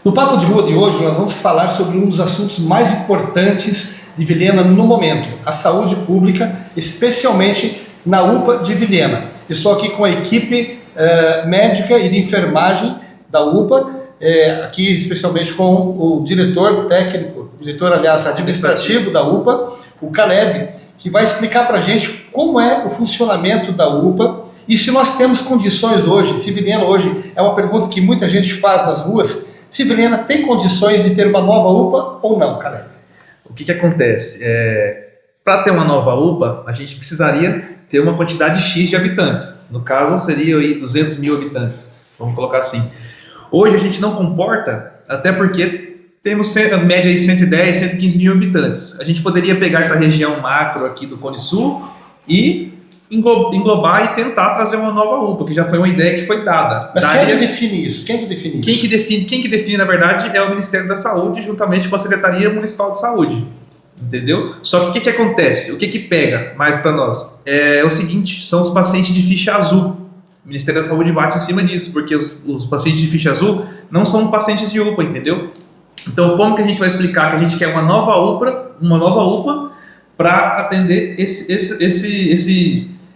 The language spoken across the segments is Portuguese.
No Papo de Rua de hoje, nós vamos falar sobre um dos assuntos mais importantes de Vilhena no momento, a saúde pública, especialmente na UPA de Vilhena. Estou aqui com a equipe médica e de enfermagem da UPA, aqui especialmente com o diretor técnico, administrativo da UPA, o Caleb, que vai explicar para a gente como é o funcionamento da UPA e se nós temos condições hoje, se Vilhena hoje é uma pergunta que muita gente faz nas ruas, se Vilhena tem condições de ter uma nova UPA ou não, Caleb? O que acontece? Para ter uma nova UPA, a gente precisaria ter uma quantidade X de habitantes. No caso, seria aí 200 mil habitantes, vamos colocar assim. Hoje a gente não comporta, até porque temos a média de 110, 115 mil habitantes. A gente poderia pegar essa região macro aqui do Cone Sul e englobar e tentar trazer uma nova UPA, que já foi uma ideia que foi dada. Mas quem é que define isso? Quem que define, na verdade, é o Ministério da Saúde, juntamente com a Secretaria Municipal de Saúde. Entendeu? Só que o que acontece? O que pega mais para nós? É o seguinte, são os pacientes de ficha azul. O Ministério da Saúde bate em cima disso, porque os pacientes de ficha azul não são pacientes de UPA, entendeu? Então, como que a gente vai explicar que a gente quer uma nova UPA para atender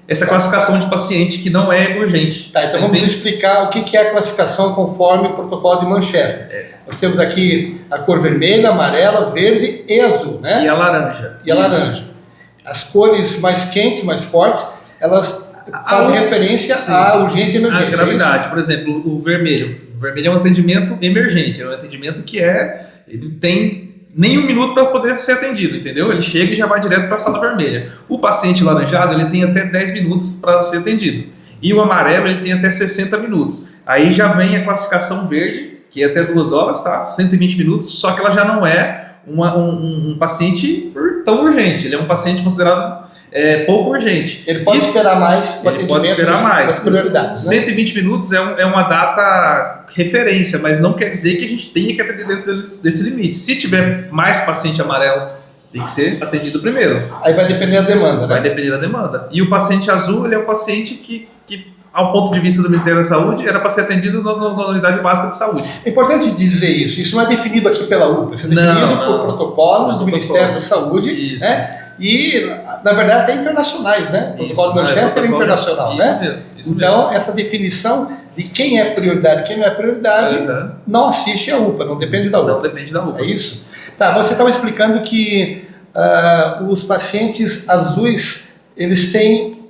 essa classificação de paciente que não é urgente? Tá, então vamos explicar o que é a classificação conforme o protocolo de Manchester. Nós temos aqui a cor vermelha, amarela, verde e azul, né? E a laranja. Laranja. As cores mais quentes, mais fortes, elas fazem referência à urgência e emergência. A gravidade, por exemplo, o vermelho. O vermelho é um atendimento emergente, é um atendimento que ele tem nem 1 minuto para poder ser atendido, entendeu? Ele chega e já vai direto para a sala vermelha. O paciente laranjado, ele tem até 10 minutos para ser atendido. E o amarelo, ele tem até 60 minutos. Aí já vem a classificação verde, que é até 2 horas, tá? 120 minutos, só que ela já não é um paciente tão urgente. Ele é um paciente considerado pouco urgente. Ele pode esperar mais o atendimento. Pode esperar mais. Prioridades, né? 120 minutos é uma data referência, mas não quer dizer que a gente tenha que atender dentro desse limite. Se tiver mais paciente amarelo, tem que ser atendido primeiro. Aí vai depender da demanda, né? Vai depender da demanda. E o paciente azul, ele é um paciente que ao ponto de vista do Ministério da Saúde, era para ser atendido na unidade básica de saúde. É importante dizer isso. Isso não é definido aqui pela UPA, isso é definido por protocolos do Ministério da Saúde, isso. Né? E, na verdade, até internacionais, né? O protocolo de Manchester é internacional, isso né? Mesmo, então, essa definição de quem é prioridade e quem não é prioridade não assiste à UPA, não depende da UPA. Não depende da UPA. É isso? Tá, você estava explicando que os pacientes azuis, eles têm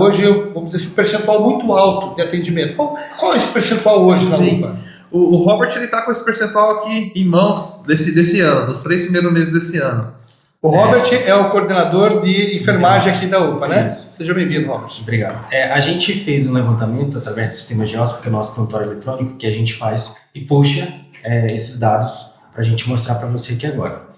hoje, vamos dizer, um percentual muito alto de atendimento. Qual é esse percentual hoje na UPA? O Robert está com esse percentual aqui em mãos desse ano, dos 3 primeiros meses desse ano. O Robert é o coordenador de enfermagem aqui da UPA, né? Isso. Seja bem-vindo, Robert. Obrigado. A gente fez um levantamento através do sistema de hóspede, que é o nosso prontuário eletrônico, que a gente faz e puxa esses dados para a gente mostrar para você aqui agora.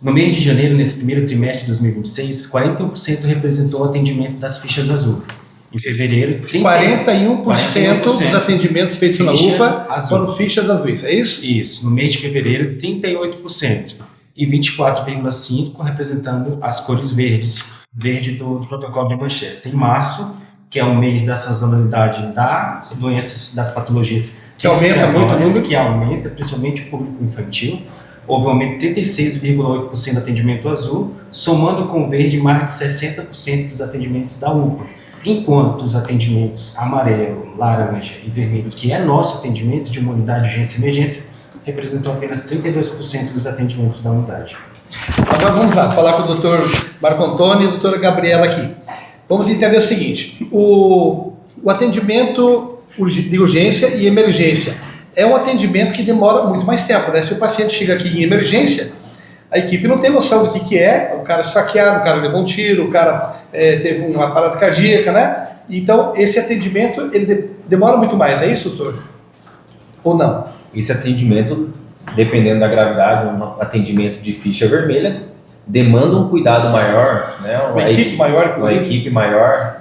No mês de janeiro, nesse primeiro trimestre de 2026, 41% representou o atendimento das fichas azul. Em fevereiro, 41% dos atendimentos feitos na UPA foram fichas azuis, é isso? Isso. No mês de fevereiro, 38%. E 24,5% representando as cores verde do protocolo de Manchester. Em março, que é o mês da sazonalidade das doenças, das patologias que aumenta muito o número, que aumenta principalmente o público infantil, houve um aumento de 36,8% do atendimento azul, somando com o verde mais de 60% dos atendimentos da UPA. Enquanto os atendimentos amarelo, laranja e vermelho, que é nosso atendimento de uma unidade de urgência e emergência, representou apenas 32% dos atendimentos da unidade. Agora vamos lá, falar com o Dr. Marco Antônio e a doutora Gabriela aqui. Vamos entender o seguinte, o atendimento de urgência e emergência é um atendimento que demora muito mais tempo, né? Se o paciente chega aqui em emergência, a equipe não tem noção do que é, o cara esfaqueado, o cara levou um tiro, o cara teve uma parada cardíaca, né? Então, esse atendimento, ele demora muito mais, é isso, doutor? Ou não? Esse atendimento, dependendo da gravidade, um atendimento de ficha vermelha, demanda um cuidado maior, né? Uma equipe maior, inclusive. Uma equipe maior,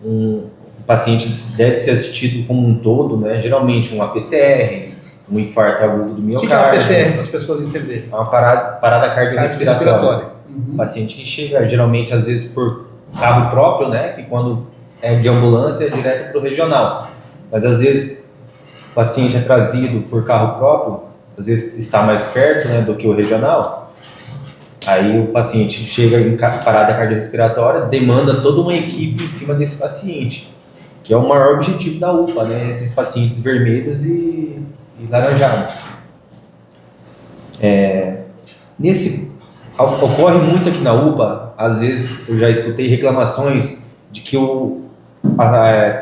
o paciente deve ser assistido como um todo, né? Geralmente um APCR, um infarto agudo do miocárdio. O que é uma PCR, para as pessoas entenderem? É uma parada cardiorrespiratória. Uhum. Paciente que chega, geralmente, às vezes, por carro próprio, né? Que quando é de ambulância é direto para o regional. Mas, às vezes, o paciente é trazido por carro próprio, às vezes está mais perto, né, do que o regional, aí o paciente chega em parada cardiorrespiratória, demanda toda uma equipe em cima desse paciente, que é o maior objetivo da UPA, né, esses pacientes vermelhos e laranjados. Ocorre muito aqui na UPA, às vezes eu já escutei reclamações de que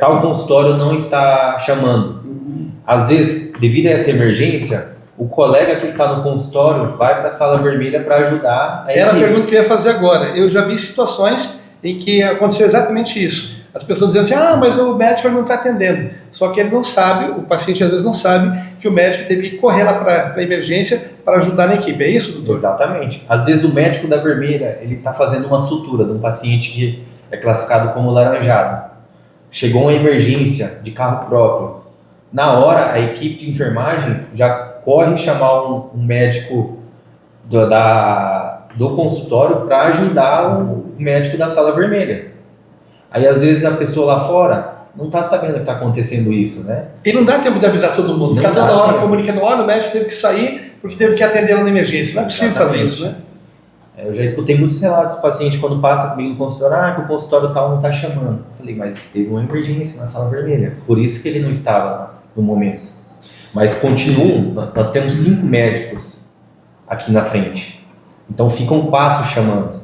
tal consultório não está chamando. Às vezes, devido a essa emergência, o colega que está no consultório vai para a sala vermelha para ajudar a equipe. Era a pergunta que eu ia fazer agora. Eu já vi situações em que aconteceu exatamente isso. As pessoas dizendo assim, mas o médico não está atendendo. Só que ele não sabe, o paciente às vezes não sabe que o médico teve que correr lá para a emergência para ajudar na equipe. É isso, doutor? Exatamente. Às vezes o médico da vermelha, ele está fazendo uma sutura de um paciente que é classificado como laranjado. Chegou uma emergência de carro próprio. Na hora, a equipe de enfermagem já corre chamar um médico do consultório para ajudar o médico da sala vermelha. Aí, às vezes, a pessoa lá fora não está sabendo que está acontecendo isso, né? E não dá tempo de avisar todo mundo. Ficar toda hora comunicando, olha, o médico teve que sair porque teve que atendê-lo na emergência. Não é possível fazer isso, né? Eu já escutei muitos relatos do paciente quando passa comigo no consultório, que o consultório tal não está chamando. Eu falei, mas teve uma emergência na sala vermelha. Por isso que ele não estava lá no momento. Mas continuam, nós temos 5 médicos aqui na frente. Então ficam 4 chamando.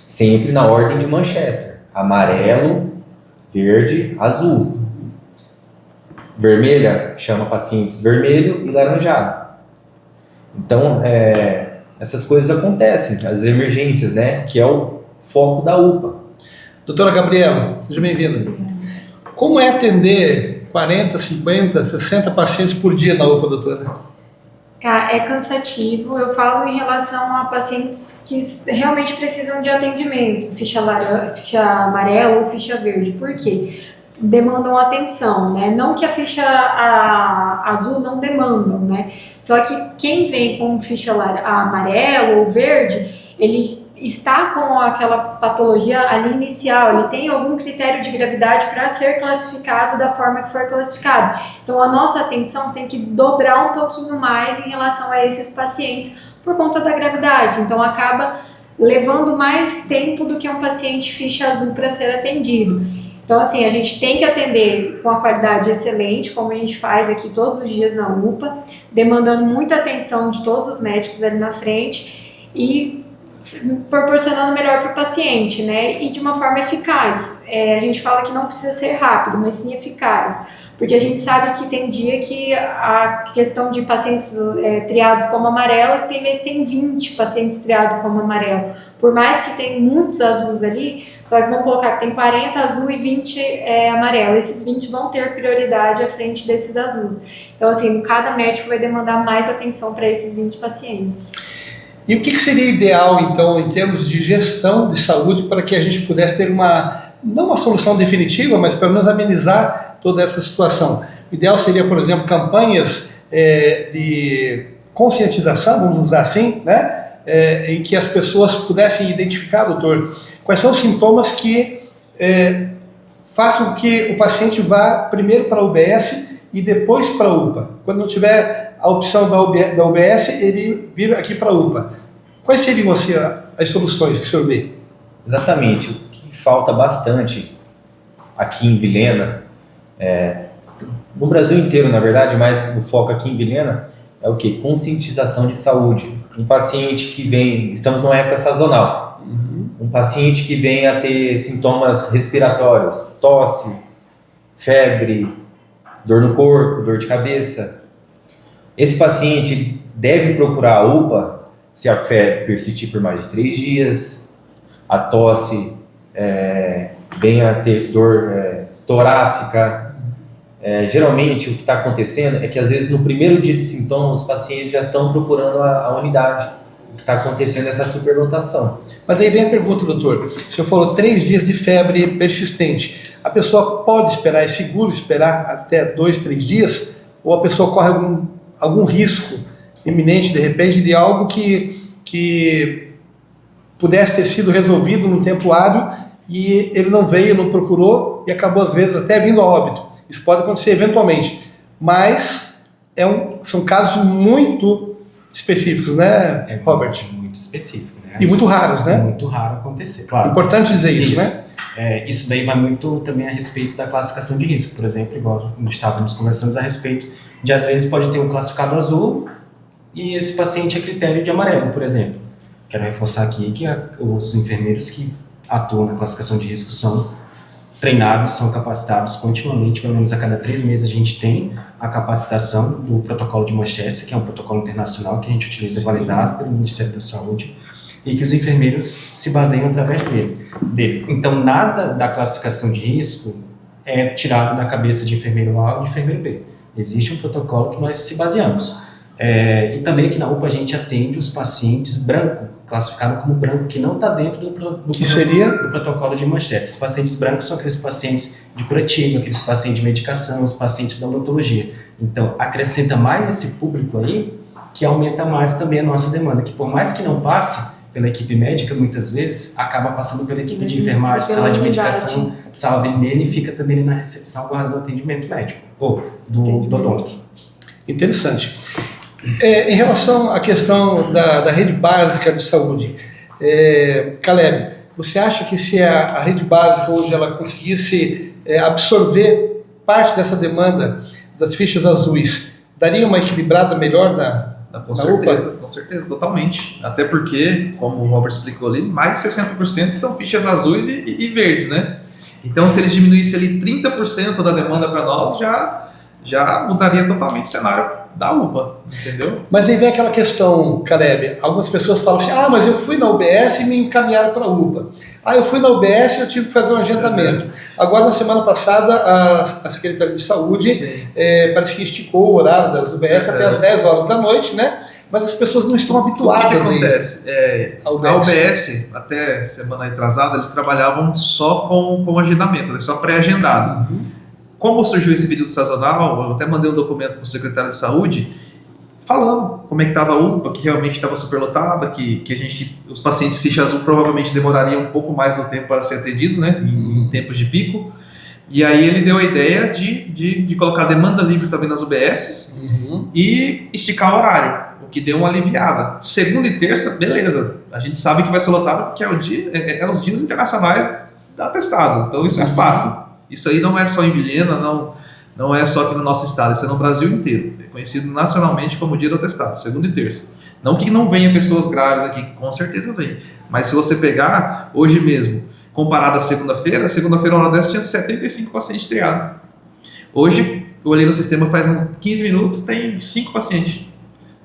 Sempre na ordem de Manchester. Amarelo, verde, azul. Vermelha chama pacientes vermelho e laranjado. Então, essas coisas acontecem, as emergências, né? Que é o foco da UPA. Doutora Gabriela, seja bem-vinda. Como é atender 40, 50, 60 pacientes por dia na UPA, doutora? É cansativo. Eu falo em relação a pacientes que realmente precisam de atendimento, ficha amarela ou ficha verde. Por quê? Demandam atenção, né? Não que a ficha azul não demandam, né? Só que quem vem com ficha amarela ou verde, ele está com aquela patologia ali inicial, ele tem algum critério de gravidade para ser classificado da forma que for classificado. Então a nossa atenção tem que dobrar um pouquinho mais em relação a esses pacientes por conta da gravidade. Então acaba levando mais tempo do que um paciente ficha azul para ser atendido. Então, assim, a gente tem que atender com a qualidade excelente, como a gente faz aqui todos os dias na UPA, demandando muita atenção de todos os médicos ali na frente e proporcionando o melhor para o paciente, né? E de uma forma eficaz. A gente fala que não precisa ser rápido, mas sim eficaz. Porque a gente sabe que tem dia que a questão de pacientes triados como amarelo, tem vezes tem 20 pacientes triados como amarelo. Por mais que tem muitos azuis ali, só que vamos colocar que tem 40 azul e 20 amarelo. Esses 20 vão ter prioridade à frente desses azuis. Então, assim, cada médico vai demandar mais atenção para esses 20 pacientes. E o que seria ideal, então, em termos de gestão de saúde, para que a gente pudesse ter não uma solução definitiva, mas pelo menos amenizar toda essa situação? O ideal seria, por exemplo, campanhas de conscientização, vamos usar assim, né? Em que as pessoas pudessem identificar, doutor, quais são os sintomas que façam com que o paciente vá primeiro para a UBS e depois para a UPA. Quando não tiver a opção da UBS, ele vira aqui para a UPA. Quais seriam assim, as soluções que o senhor vê? Exatamente. O que falta bastante aqui em Vilhena, no Brasil inteiro, na verdade, mas o foco aqui em Vilhena é o quê? Conscientização de saúde. Um paciente que vem, estamos numa época sazonal, um paciente que vem a ter sintomas respiratórios, tosse, febre, dor no corpo, dor de cabeça. Esse paciente deve procurar a UPA se a febre persistir por mais de 3 dias, a tosse venha a ter dor torácica. Geralmente o que está acontecendo é que às vezes no primeiro dia de sintomas os pacientes já estão procurando a unidade. O que está acontecendo é essa superlotação. Mas aí vem a pergunta, doutor. O senhor falou 3 dias de febre persistente. A pessoa pode esperar, é seguro esperar até 2, 3 dias? Ou a pessoa corre algum risco iminente, de repente, de algo que pudesse ter sido resolvido num tempo hábil e ele não veio, não procurou e acabou, às vezes, até vindo a óbito? Isso pode acontecer eventualmente, mas são casos muito específicos, né, Robert? Muito específico, né? E muito raros, É né? muito raro acontecer, claro. Importante dizer isso, né? Isso daí vai muito também a respeito da classificação de risco, por exemplo, igual nós estávamos conversando a respeito de, às vezes, pode ter um classificado azul e esse paciente é critério de amarelo, por exemplo. Quero reforçar aqui que os enfermeiros que atuam na classificação de risco são treinados, são capacitados continuamente, pelo menos a cada 3 meses a gente tem a capacitação do protocolo de Manchester, que é um protocolo internacional que a gente utiliza validado pelo Ministério da Saúde, e que os enfermeiros se baseiam através dele. Então, nada da classificação de risco é tirado da cabeça de enfermeiro A ou de enfermeiro B. Existe um protocolo que nós se baseamos. E também aqui na UPA a gente atende os pacientes branco, classificado como branco, que não está dentro do protocolo de Manchester. Os pacientes brancos são aqueles pacientes de curativo, aqueles pacientes de medicação, os pacientes da odontologia. Então, acrescenta mais esse público aí, que aumenta mais também a nossa demanda, que por mais que não passe pela equipe médica, muitas vezes, acaba passando pela equipe de enfermagem, sala de medicação, sala vermelha, e fica também ali na recepção guardando o atendimento médico, ou do odonto. Interessante. Em relação à questão da rede básica de saúde, Caleb, você acha que se a rede básica hoje ela conseguisse absorver parte dessa demanda das fichas azuis, daria uma equilibrada melhor na UPA? Com certeza, totalmente. Até porque, como o Robert explicou ali, mais de 60% são fichas azuis e verdes, né? Então, se eles diminuíssem ali 30% da demanda para nós, já mudaria totalmente o cenário da UPA, entendeu? Mas aí vem aquela questão, Caleb, algumas pessoas falam assim, mas eu fui na UBS e me encaminharam para a UPA. Eu fui na UBS e eu tive que fazer um agendamento. Agora, na semana passada, a Secretaria de Saúde parece que esticou o horário das UBS até as 10 horas da noite, né? Mas as pessoas não estão habituadas. O que acontece? A UBS, até semana retrasada, eles trabalhavam só com agendamento, né? Só pré-agendado. Como surgiu esse período sazonal, eu até mandei um documento para o secretário de saúde falando como é que estava a UPA, que realmente estava superlotada, que os pacientes ficha azul provavelmente demorariam um pouco mais do tempo para ser atendidos, né, em tempos de pico. E aí ele deu a ideia de colocar demanda livre também nas UBSs e esticar o horário, o que deu uma aliviada. Segunda e terça, beleza, a gente sabe que vai ser lotado porque é os dias internacionais da atestado, então isso é fato. Isso aí não é só em Vilhena, não é só aqui no nosso estado, isso é no Brasil inteiro. É conhecido nacionalmente como dia do atestado, segunda e terça. Não que não venha pessoas graves aqui, com certeza vem. Mas se você pegar hoje mesmo, comparado à segunda-feira, a hora dessa tinha 75 pacientes triados. Hoje, eu olhei no sistema faz uns 15 minutos, tem 5 pacientes.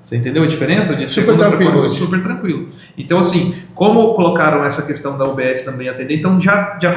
Você entendeu a diferença? Super tranquilo. Super tranquilo. Então, assim, como colocaram essa questão da UBS também atender, então a gente já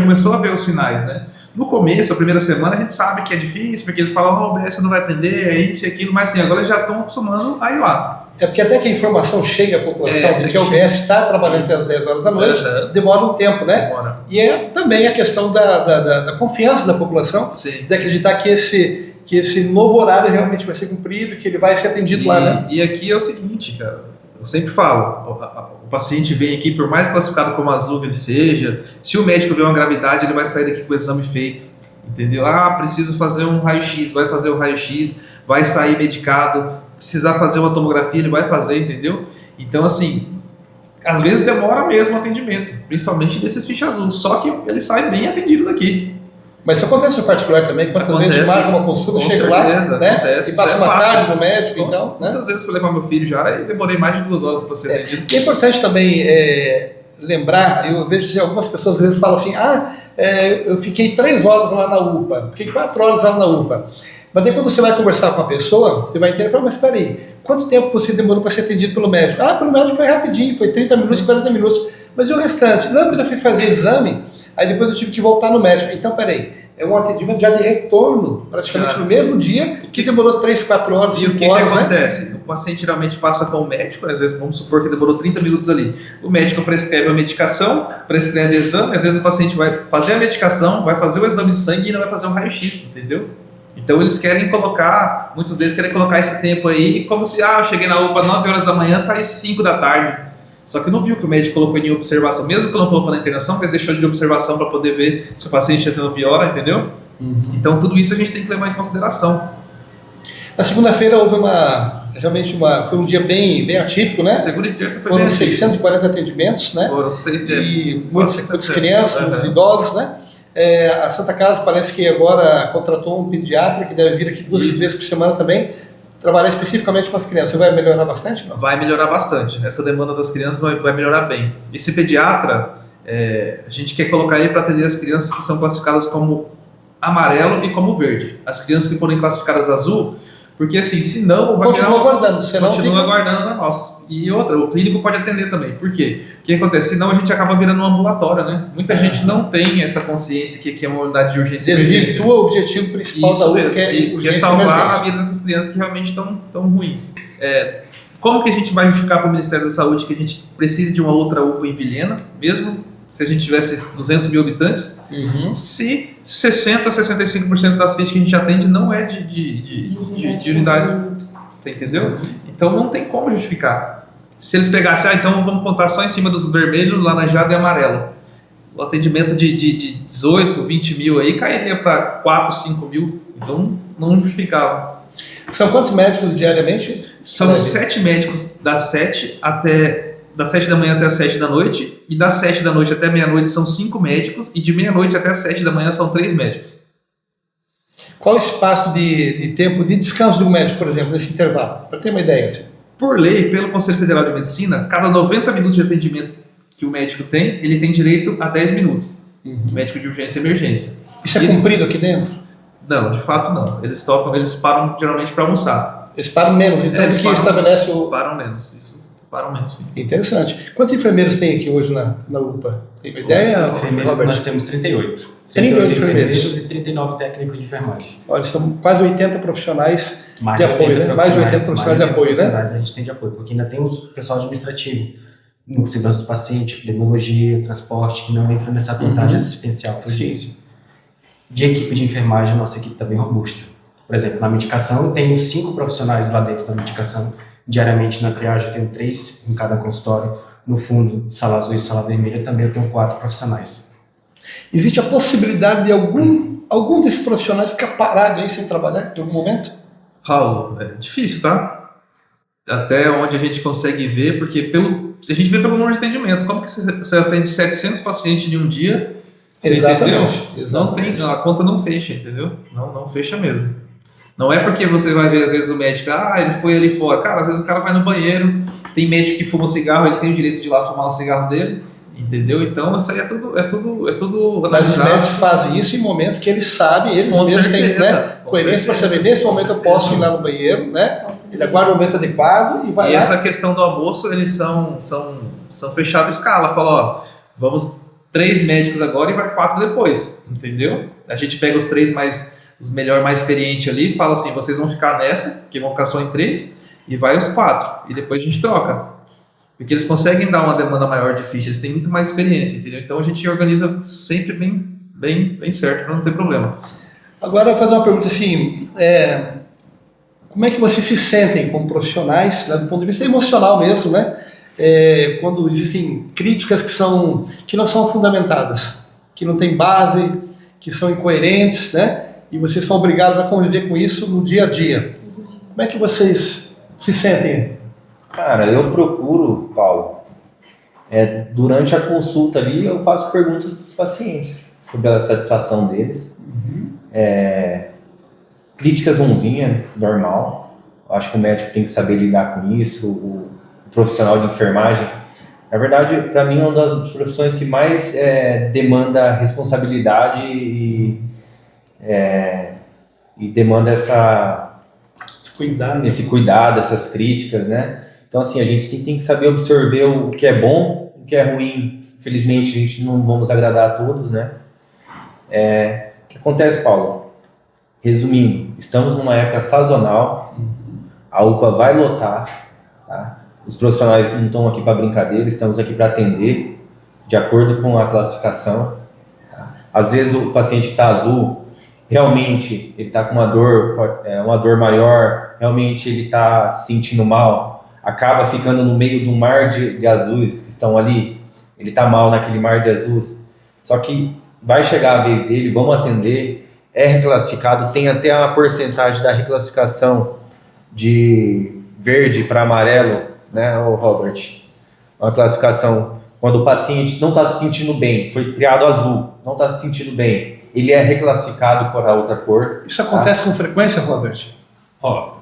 começou a ver os sinais, né? No começo, a primeira semana, a gente sabe que é difícil, porque eles falam, a UBS não vai atender, é isso e aquilo, mas assim, agora eles já estão acostumando a ir lá. É porque até que a informação chega à população de que a UBS está trabalhando até as 10 horas da noite, demora um tempo, né? Demora. E é também a questão da confiança da população, de acreditar que esse novo horário realmente vai ser cumprido, que ele vai ser atendido lá, né? E aqui é o seguinte, cara, eu sempre falo, o paciente vem aqui, por mais classificado como azul que ele seja, se o médico vê uma gravidade, ele vai sair daqui com o exame feito, entendeu? Preciso fazer um raio-x, vai fazer o raio-x, vai sair medicado, precisar fazer uma tomografia, ele vai fazer, entendeu? Então, assim, às vezes demora mesmo o atendimento, principalmente desses fichas azuis, só que ele sai bem atendido daqui. Mas isso acontece no particular também, quantas vezes marca uma consulta, chega lá, né? E passa uma tarde no médico, então, né? Quantas vezes fui levar meu filho já e demorei mais de 2 horas para ser atendido. E é importante também lembrar, eu vejo que algumas pessoas às vezes falam assim, eu fiquei 3 horas lá na UPA, fiquei 4 horas lá na UPA. Mas daí quando você vai conversar com a pessoa, você vai entender e fala, mas espera aí, quanto tempo você demorou para ser atendido pelo médico? Pelo médico foi rapidinho, foi 30 minutos, 40 minutos. Mas e o restante? Não, quando eu fui fazer exame, aí depois eu tive que voltar no médico. Então, peraí, é um atendimento já de retorno, praticamente no mesmo dia, que demorou 3, 4 horas, 5 horas, E o que acontece? O paciente geralmente passa com o médico, às vezes vamos supor que demorou 30 minutos ali. O médico prescreve a medicação, prescreve o exame, às vezes o paciente vai fazer a medicação, vai fazer o exame de sangue e não vai fazer um raio-x, entendeu? Então eles querem colocar, muitos deles querem colocar esse tempo aí, como se, eu cheguei na UPA 9 horas da manhã, saí 5 da tarde. Só que não viu que o médico colocou em observação, mesmo que não colocou na internação, mas deixou de observação para poder ver se o paciente está tendo piora, entendeu? Então tudo isso a gente tem que levar em consideração. Na segunda-feira houve foi um dia bem atípico, né? Segunda e terça foi Foram bem atípico. 640 atendimentos, né? Foram 6 E muitas crianças, muitos Aham. idosos, né? A Santa Casa parece que agora contratou um pediatra que deve vir aqui 2 Isso. vezes por semana também, trabalhar especificamente com as crianças. Vai melhorar bastante? Não? Vai melhorar bastante. Essa demanda das crianças vai melhorar bem. Esse pediatra, a gente quer colocar ele para atender as crianças que são classificadas como amarelo e como verde. As crianças que forem classificadas azul, porque assim, se não... Continua aguardando, senão Continua fica... aguardando na nossa. E outra, o clínico pode atender também. Por quê? O que acontece? Senão a gente acaba virando um ambulatório, né? Muita gente não tem essa consciência que é uma unidade de urgência e emergência. Desvirtua o objetivo principal da UPA, que é Isso, que é urgência e salvar a emergência. vida dessas crianças que realmente estão tão ruins. Como que a gente vai justificar para o Ministério da Saúde que a gente precisa de uma outra UPA em Vilhena, mesmo se a gente tivesse 200 mil habitantes, se 60% a 65% das fichas que a gente atende não é de unidade, você entendeu? Então não tem como justificar. Se eles pegassem, então vamos contar só em cima dos vermelhos, laranjado e amarelo. O atendimento de 18, 20 mil aí cairia para 4, 5 mil, então não justificava. São quantos médicos diariamente? São 7 médicos das 7 da manhã até as 7 da noite, e das 7 da noite até meia-noite são 5 médicos, e de meia-noite até as 7 da manhã são 3 médicos. Qual o espaço de tempo de descanso do médico, por exemplo, nesse intervalo? Para ter uma ideia. Assim. Por lei, pelo Conselho Federal de Medicina, cada 90 minutos de atendimento que o médico tem, ele tem direito a 10 minutos. Médico de urgência e emergência. Isso é cumprido aqui dentro? Não, de fato não. Eles param geralmente para almoçar. Eles param menos, então Eles que estabelece o... Param menos, isso. Param menos, sim. Interessante. Quantos enfermeiros tem aqui hoje na UPA? Tem uma ideia, Enfermeiros, Robert? nós temos 38. 38 enfermeiros. E 39 técnicos de enfermagem. Olha, são quase 80 profissionais Mais de apoio, né? Mais de 80 profissionais de apoio, né? profissionais a gente tem de apoio, porque ainda tem o pessoal administrativo, no segurança do paciente, epidemiologia, transporte, que não entra nessa contagem assistencial que eu Sim. disse. De equipe de enfermagem, a nossa equipe está bem robusta. Por exemplo, na medicação, eu tenho 5 profissionais lá dentro da medicação. Diariamente na triagem eu tenho 3 em cada consultório. No fundo, sala azul e sala vermelha, também eu tenho 4 profissionais. Existe a possibilidade de algum desses profissionais ficar parado aí sem trabalhar em algum momento? Raul, é difícil, tá? Até onde a gente consegue ver, porque se a gente vê pelo número de atendimentos, como que você atende 700 pacientes em um dia? Você entendeu? Não tem, a conta não fecha, entendeu? Não fecha mesmo. Não é porque você vai ver, às vezes, o médico, ele foi ali fora. Cara, às vezes o cara vai no banheiro, tem médico que fuma cigarro, ele tem o direito de ir lá fumar o cigarro dele, entendeu? Então, isso aí é tudo Mas os analisado. médicos fazem isso em momentos que eles sabem, eles Com mesmos têm, certeza, né, com coerência para certeza, saber, nesse com momento eu certeza. posso ir lá no banheiro, né? Ele aguarda o momento adequado e vai E lá. essa questão do almoço, eles são fechados escala. Fala, ó, vamos 3 médicos agora e vai 4 depois, entendeu? A gente pega os 3 os melhor, mais experientes ali e fala assim, vocês vão ficar nessa, que vão ficar só em 3, e vai os 4. E depois a gente troca. Porque eles conseguem dar uma demanda maior de ficha, eles têm muito mais experiência, entendeu? Então a gente organiza sempre bem certo, para não ter problema. Agora eu vou fazer uma pergunta assim, como é que vocês se sentem como profissionais, né, do ponto de vista emocional mesmo, né? Quando existem críticas que não são fundamentadas, que não têm base, que são incoerentes, né? E vocês são obrigados a conviver com isso no dia a dia. Como é que vocês se sentem? Cara, eu procuro, Paulo, durante a consulta ali, eu faço perguntas dos pacientes sobre a satisfação deles. Críticas vão vir, normal. Eu acho que o médico tem que saber lidar com isso, o profissional de enfermagem. Na verdade, para mim, é uma das profissões que mais demanda responsabilidade e demanda esse cuidado, essas críticas, né? Então, assim, a gente tem que saber absorver o que é bom, o que é ruim. Infelizmente, a gente não vamos agradar a todos, né? O que acontece, Paulo? Resumindo, estamos numa época sazonal, a UPA vai lotar, tá? Os profissionais não estão aqui para brincadeira, estamos aqui para atender de acordo com a classificação. Tá? Às vezes o paciente que está azul, realmente ele está com uma dor maior, realmente ele está se sentindo mal, acaba ficando no meio de um mar de azuis que estão ali, ele está mal naquele mar de azuis, só que vai chegar a vez dele, vamos atender, é reclassificado, tem até uma porcentagem da reclassificação de verde para amarelo, né, ô Robert? Uma classificação, quando o paciente não está se sentindo bem, foi triado azul, não está se sentindo bem, ele é reclassificado para outra cor. Isso acontece com frequência, Robert? Ó,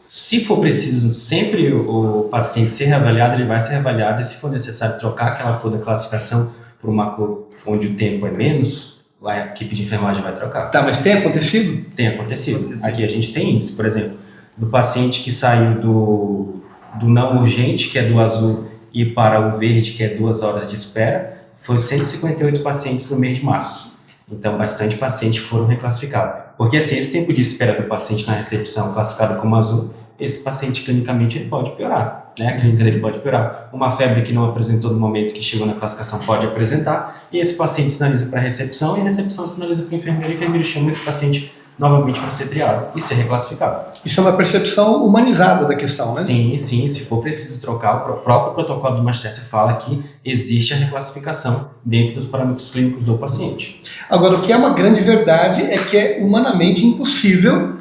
se for preciso sempre o paciente ser reavaliado, ele vai ser reavaliado, e se for necessário trocar aquela cor da classificação por uma cor onde o tempo é menos, a equipe de enfermagem vai trocar. Tá, mas tem acontecido? Tem acontecido. Aqui a gente tem índice, por exemplo, do paciente que saiu do não urgente, que é do azul, e para o verde, que é 2 horas de espera, foi 158 pacientes no mês de março. Então, bastante pacientes foram reclassificados. Porque assim, esse tempo de espera do paciente na recepção classificado como azul, esse paciente clinicamente ele pode piorar, né? A clínica dele pode piorar. Uma febre que não apresentou no momento que chegou na classificação pode apresentar, e esse paciente sinaliza para a recepção, e a recepção sinaliza para o enfermeiro, e o enfermeiro chama esse paciente novamente para ser triado e ser reclassificado. Isso é uma percepção humanizada da questão, né? Sim, se for preciso trocar, o próprio protocolo de Manchester fala que existe a reclassificação dentro dos parâmetros clínicos do paciente. Agora, o que é uma grande verdade é que é humanamente impossível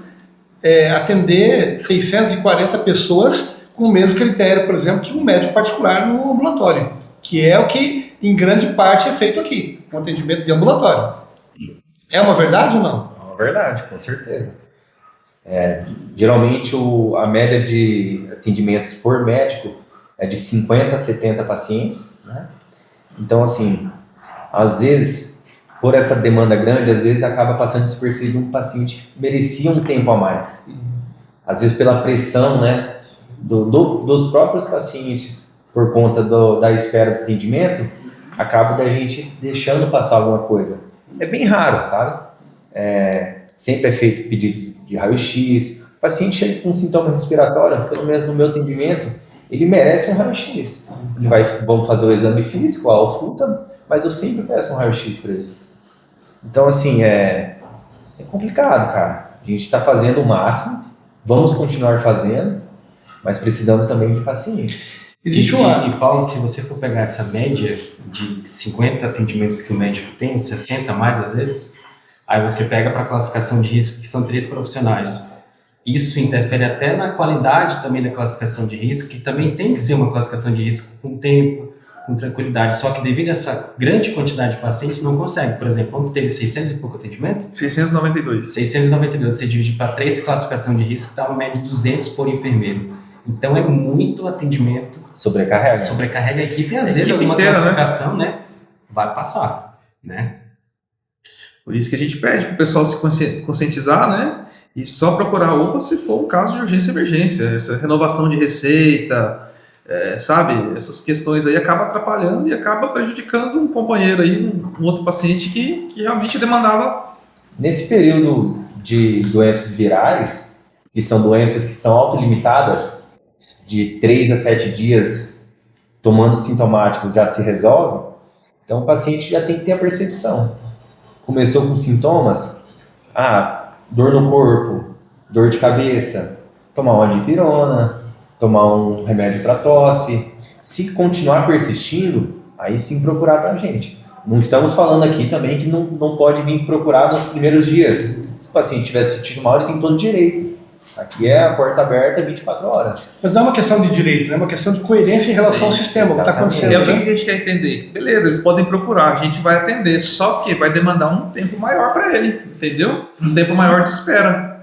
atender 640 pessoas com o mesmo critério, por exemplo, que um médico particular no ambulatório, que é o que, em grande parte, é feito aqui, um atendimento de ambulatório. É uma verdade ou não? É uma verdade, com certeza. Geralmente, a média de atendimentos por médico é de 50 a 70 pacientes, né? Então, assim, às vezes, por essa demanda grande, às vezes acaba passando despercebido um paciente que merecia um tempo a mais. Às vezes pela pressão, né, dos próprios pacientes, por conta da espera do atendimento, acaba da gente deixando passar alguma coisa. É bem raro, sabe? Sempre é feito pedidos de raio-x. O paciente chega com sintoma respiratório, pelo menos no meu atendimento, ele merece um raio-x. Vamos fazer o exame físico, a ausculta, mas eu sempre peço um raio-x para ele. Então, assim, é complicado, cara. A gente está fazendo o máximo, vamos continuar fazendo, mas precisamos também de paciência. Existe E Paulo, se você for pegar essa média de 50 atendimentos que o médico tem, 60 mais às vezes, aí você pega para a classificação de risco, que são 3 profissionais. Isso interfere até na qualidade também da classificação de risco, que também tem que ser uma classificação de risco com tempo, com tranquilidade, só que devido a essa grande quantidade de pacientes, não consegue. Por exemplo, quando teve 600 e pouco atendimento? 692. 692, você divide para 3 classificação de risco, dá uma média de 200 por enfermeiro. Então é muito atendimento. Sobrecarrega a equipe, e às vezes alguma classificação, né, vai passar, né? Por isso que a gente pede para o pessoal se conscientizar, né? E só procurar a UPA se for um caso de urgência e emergência. Essa renovação de receita, sabe? Essas questões aí acabam atrapalhando e acaba prejudicando um companheiro aí, um outro paciente que realmente demandava. Nesse período de doenças virais, que são doenças que são autolimitadas, de 3 a 7 dias, tomando sintomáticos já se resolve, então o paciente já tem que ter a percepção. Começou com sintomas, dor no corpo, dor de cabeça, tomar uma dipirona, tomar um remédio para tosse. Se continuar persistindo, aí sim procurar para a gente. Não estamos falando aqui também que não pode vir procurar nos primeiros dias. Se o paciente tiver sentido mal, ele tem todo direito. Aqui é a porta aberta 24 horas. Mas não é uma questão de direito, é uma questão de coerência em relação ao sistema, o que está acontecendo. É o que a gente quer entender. Beleza, eles podem procurar, a gente vai atender, só que vai demandar um tempo maior para ele, entendeu? Um tempo maior de espera.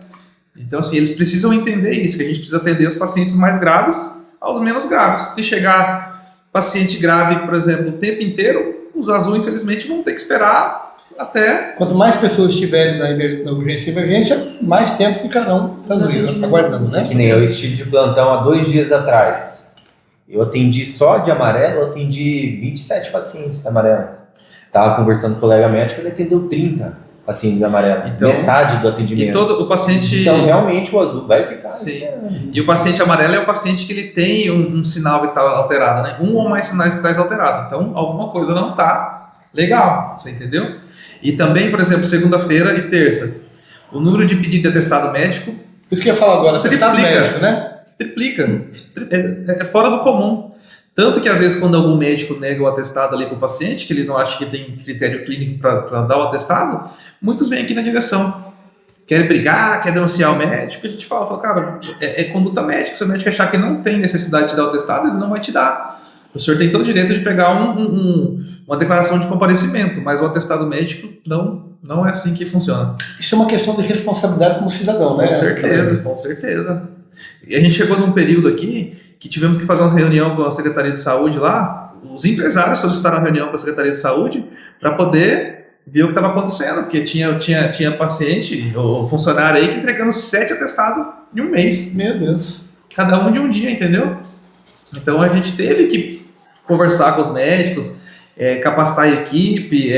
Então, assim, eles precisam entender isso, que a gente precisa atender os pacientes mais graves aos menos graves. Se chegar paciente grave, por exemplo, o tempo inteiro, os azul, infelizmente, vão ter que esperar até... Quanto mais pessoas estiverem na urgência e emergência, mais tempo ficarão aguardando, né? Que nem eu estive de plantão há 2 dias atrás. Eu atendi só de amarelo, eu atendi 27 pacientes de amarelo. Estava conversando com o colega médico, ele atendeu 30 pacientes de amarelo. Então, metade do atendimento. E todo o paciente... Então, realmente, o azul vai ficar. Sim. E o paciente amarelo é o paciente que ele tem um sinal vital alterado, né? Um ou mais sinais vitais alterados. Então, alguma coisa não está legal, você entendeu? E também, por exemplo, segunda-feira e terça, o número de pedido de atestado médico... Isso que eu ia falar agora, atestado médico, né? Triplica. É fora do comum. Tanto que, às vezes, quando algum médico nega o atestado ali para o paciente, que ele não acha que tem critério clínico para dar o atestado, muitos vêm aqui na direção quer brigar, quer denunciar o médico, a gente fala, cara, é conduta médica. Se o médico achar que não tem necessidade de dar o atestado, ele não vai te dar. O senhor tem todo o direito de pegar uma declaração de comparecimento, mas o atestado médico não é assim que funciona. Isso é uma questão de responsabilidade como cidadão, né? Com certeza, com certeza. E a gente chegou num período aqui que tivemos que fazer uma reunião com a Secretaria de Saúde lá, os empresários solicitaram uma reunião com a Secretaria de Saúde para poder ver o que estava acontecendo, porque tinha paciente ou funcionário aí que entregando 7 atestados em um mês. Meu Deus. Cada um de um dia, entendeu? Então a gente teve que conversar com os médicos, capacitar a equipe,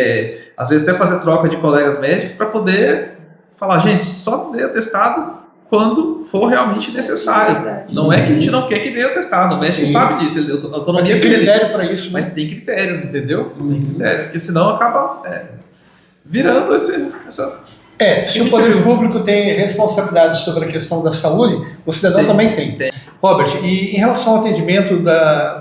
às vezes até fazer troca de colegas médicos para poder falar, gente, só dê atestado quando for realmente necessário. Não é que a gente não quer que dê atestado, o médico sabe disso, ele deu autonomia. Mas tem critério para isso, mas tem critérios, entendeu? Tem critérios, que senão acaba virando essa... Se o poder público tem responsabilidade sobre a questão da saúde, o cidadão também tem. Robert, e em relação ao atendimento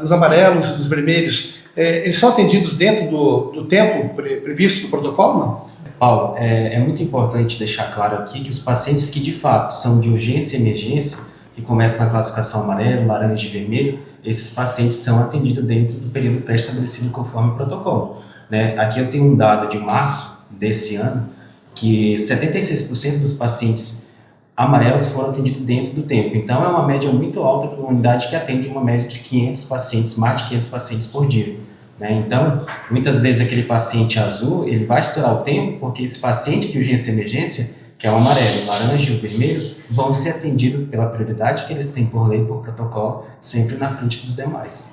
dos amarelos e dos vermelhos, eles são atendidos dentro do tempo previsto no protocolo, não? Paulo, é muito importante deixar claro aqui que os pacientes que de fato são de urgência e emergência, que começam na classificação amarelo, laranja e vermelho, esses pacientes são atendidos dentro do período pré-estabelecido conforme o protocolo, né? Aqui eu tenho um dado de março desse ano, que 76% dos pacientes amarelos foram atendidos dentro do tempo. Então, é uma média muito alta para uma unidade que atende uma média de 500 pacientes, mais de 500 pacientes por dia, né? Então, muitas vezes aquele paciente azul, ele vai estourar o tempo porque esse paciente de urgência e emergência, que é o amarelo, o laranja e o vermelho, vão ser atendidos pela prioridade que eles têm por lei, por protocolo, sempre na frente dos demais.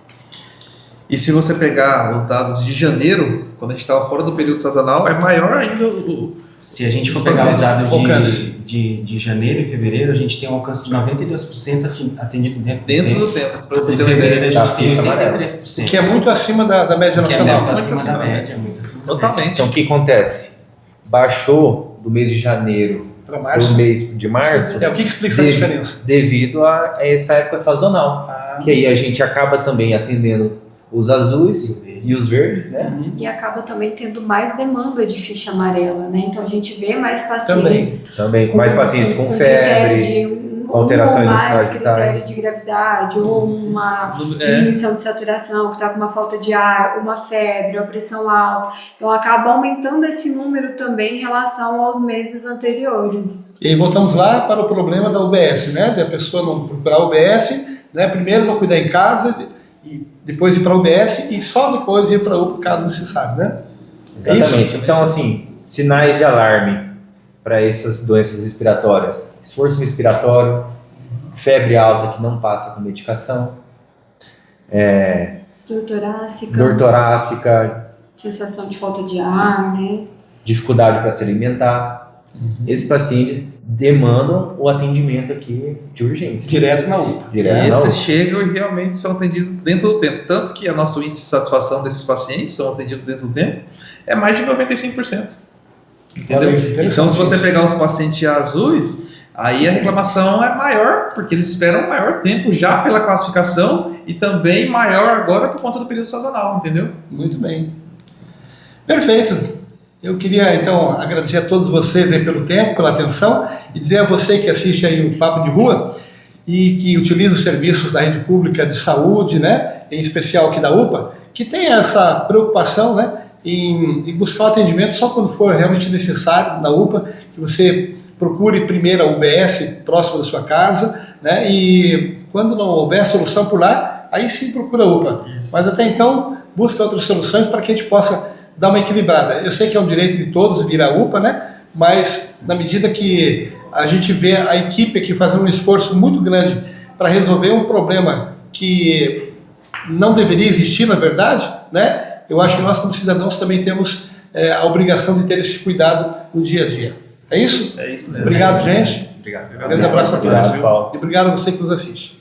E se você pegar os dados de janeiro, quando a gente estava fora do período sazonal, é maior ainda Se a gente for pegar os dados de janeiro e fevereiro, a gente tem um alcance de 92% atendido dentro do tempo. Para você Em ter uma fevereiro ideia. a gente tem 83%. Que é muito acima da média Que é nacional. muito acima da média, muito acima da média. Totalmente. Então, o que acontece? Baixou do mês de janeiro Para para o mês de março, O que explica essa diferença? devido a essa época sazonal. Que aí a gente acaba também atendendo os azuis e os verdes, né? E acaba também tendo mais demanda de ficha amarela, né? Então a gente vê mais pacientes. Também. Mais pacientes com febre, alterações ou dos mais sinais critérios vitais. de gravidade, ou uma diminuição de saturação, que está com uma falta de ar, uma febre, uma pressão alta. Então acaba aumentando esse número também em relação aos meses anteriores. E aí voltamos lá para o problema da UBS, né? Da pessoa não procurar a UBS, né? Primeiro não cuidar em casa, e depois ir para a UBS e só depois ir para a UPA, caso necessário, né? Exatamente. Então, assim, sinais de alarme para essas doenças respiratórias: esforço respiratório, febre alta que não passa com medicação, Dor torácica, sensação de falta de ar, né? dificuldade para se alimentar. Esses pacientes demandam o atendimento aqui de urgência. Direto na UPA. E esses chegam e realmente são atendidos dentro do tempo. Tanto que a nosso índice de satisfação desses pacientes são atendidos dentro do tempo é mais de 95%. Entendeu? Então, se você pegar os pacientes azuis, aí a reclamação é maior, porque eles esperam maior tempo já pela classificação e também maior agora por conta do período sazonal, entendeu? Muito bem. Perfeito. Eu queria, então, agradecer a todos vocês aí pelo tempo, pela atenção, e dizer a você que assiste aí o Papo de Rua e que utiliza os serviços da rede pública de saúde, né, em especial aqui da UPA, que tem essa preocupação, né, em buscar o atendimento só quando for realmente necessário na UPA, que você procure primeiro a UBS próximo da sua casa, né, e quando não houver solução por lá, aí sim procura a UPA. Isso. Mas até então, busca outras soluções para que a gente possa dar uma equilibrada. Eu sei que é um direito de todos vir à UPA, né? Mas na medida que a gente vê a equipe aqui fazendo um esforço muito grande para resolver um problema que não deveria existir, na verdade, né? Eu acho que nós, como cidadãos, também temos a obrigação de ter esse cuidado no dia a dia. É isso? É isso mesmo. Obrigado, gente. Obrigado. Um grande abraço a todos. Obrigado, Paulo. E obrigado a você que nos assiste.